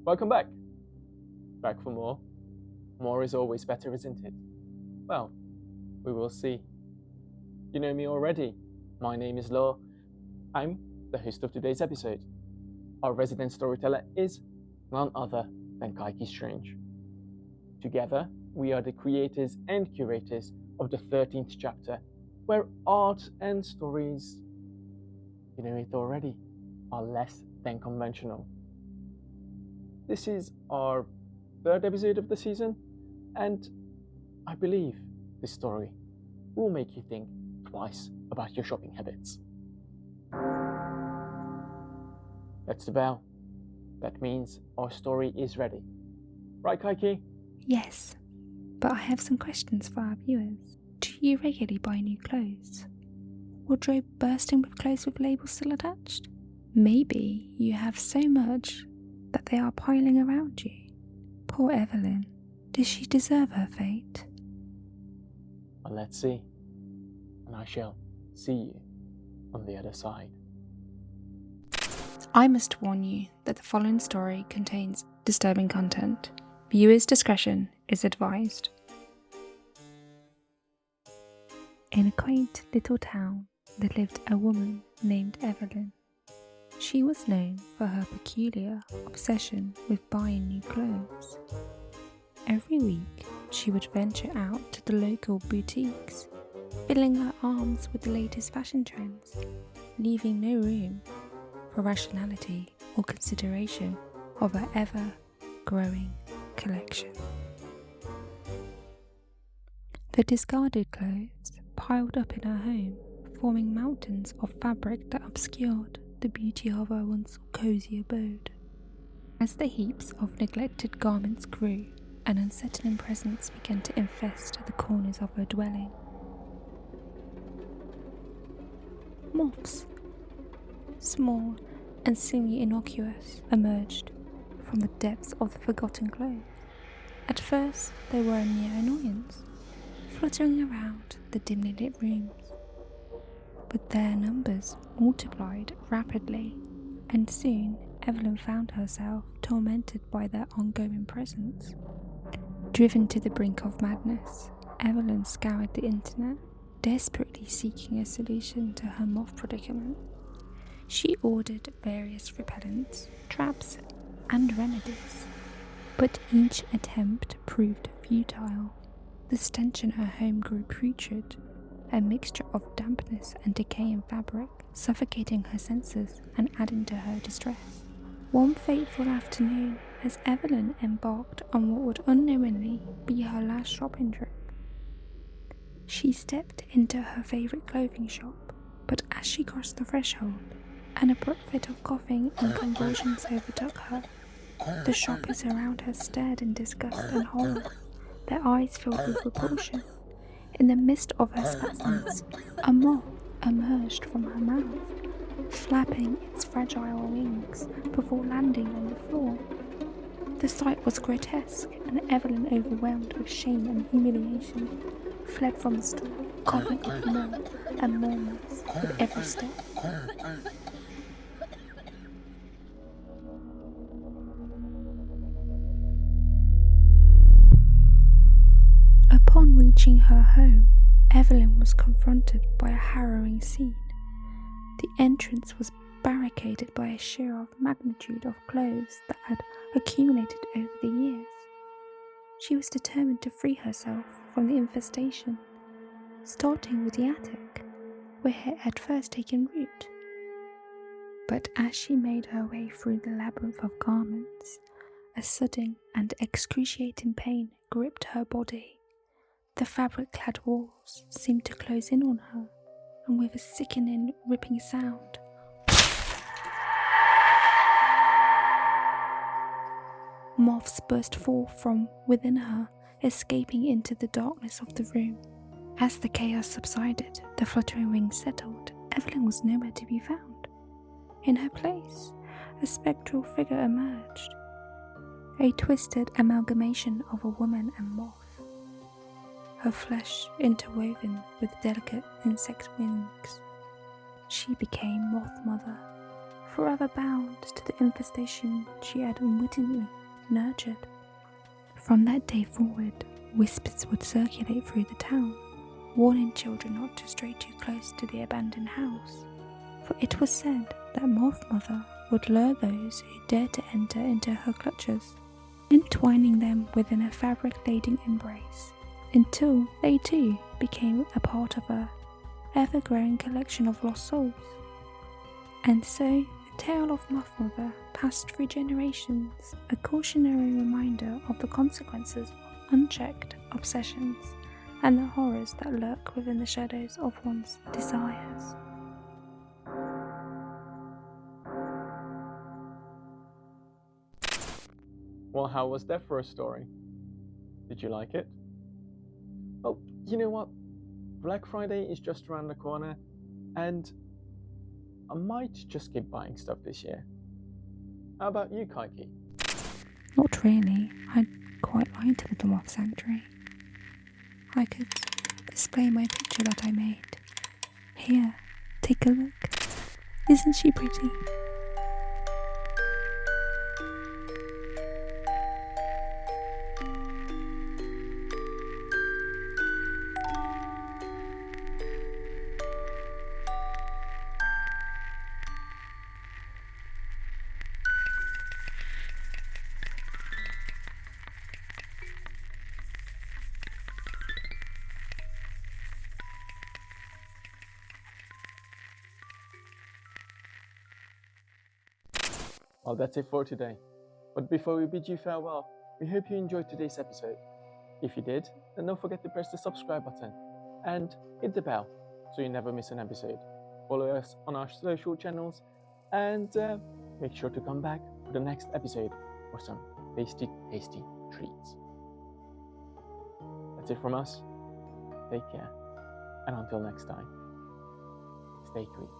Welcome back. Back for more. More is always better, isn't it? Well, we will see. You know me already. My name is Law. I'm the host of today's episode. Our resident storyteller is none other than Kaiki Strange. Together, we are the creators and curators of the 13th chapter, where art and stories, you know it already, are less than conventional. This is our third episode of the season, and I believe this story will make you think twice about your shopping habits. That's the bell. That means our story is ready. Right, Kaiki? Yes, but I have some questions for our viewers. Do you regularly buy new clothes? Wardrobe bursting with clothes with labels still attached? Maybe you have so much that they are piling around you. Poor Evelyn. Does she deserve her fate? Well, let's see. And I shall see you on the other side. I must warn you that the following story contains disturbing content. Viewers' discretion is advised. In a quaint little town, there lived a woman named Evelyn. She was known for her peculiar obsession with buying new clothes. Every week, she would venture out to the local boutiques, filling her arms with the latest fashion trends, leaving no room for rationality or consideration of her ever-growing collection. The discarded clothes piled up in her home, forming mountains of fabric that obscured the beauty of her once cosy abode. As the heaps of neglected garments grew, an unsettling presence began to infest the corners of her dwelling. Moths, small and seemingly innocuous, emerged from the depths of the forgotten clothes. At first, they were a mere annoyance, fluttering around the dimly lit rooms. But their numbers multiplied rapidly, and soon Evelyn found herself tormented by their ongoing presence. Driven to the brink of madness, Evelyn scoured the internet, desperately seeking a solution to her moth predicament. She ordered various repellents, traps, and remedies, but each attempt proved futile. The stench in her home grew putrid, a mixture of dampness and decaying fabric, suffocating her senses and adding to her distress. One fateful afternoon, as Evelyn embarked on what would unknowingly be her last shopping trip, she stepped into her favourite clothing shop, but as she crossed the threshold, an abrupt fit of coughing and convulsions overtook her. The shoppers around her stared in disgust and horror, their eyes filled with repulsion. In the midst of her spasms, a moth emerged from her mouth, flapping its fragile wings before landing on the floor. The sight was grotesque, and Evelyn, overwhelmed with shame and humiliation, fled from the store, coughing up more and more moths with every step. Upon reaching her home, Evelyn was confronted by a harrowing scene. The entrance was barricaded by a sheer magnitude of clothes that had accumulated over the years. She was determined to free herself from the infestation, starting with the attic, where it had first taken root. But as she made her way through the labyrinth of garments, a sudden and excruciating pain gripped her body. The fabric-clad walls seemed to close in on her, and with a sickening, ripping sound, moths burst forth from within her, escaping into the darkness of the room. As the chaos subsided, the fluttering wings settled. Evelyn was nowhere to be found. In her place, a spectral figure emerged, a twisted amalgamation of a woman and moth. Her flesh interwoven with delicate insect wings. She became Moth Mother, forever bound to the infestation she had unwittingly nurtured. From that day forward, whispers would circulate through the town, warning children not to stray too close to the abandoned house, for it was said that Moth Mother would lure those who dared to enter into her clutches, entwining them within a fabric-laden embrace, until they too became a part of her ever-growing collection of lost souls. And so the tale of Moth Mother passed through generations, a cautionary reminder of the consequences of unchecked obsessions and the horrors that lurk within the shadows of one's desires. Well, how was that for a story? Did you like it? Well, you know what? Black Friday is just around the corner, and I might just keep buying stuff this year. How about you, Kaiki? Not really. I'd quite like to the Moth Sanctuary. I could display my picture that I made. Here, take a look. Isn't she pretty? Well, that's it for today. But before we bid you farewell, we hope you enjoyed today's episode. If you did, then don't forget to press the subscribe button and hit the bell so you never miss an episode. Follow us on our social channels and make sure to come back for the next episode for some tasty treats. That's it from us. Take care. And until next time, stay creepy.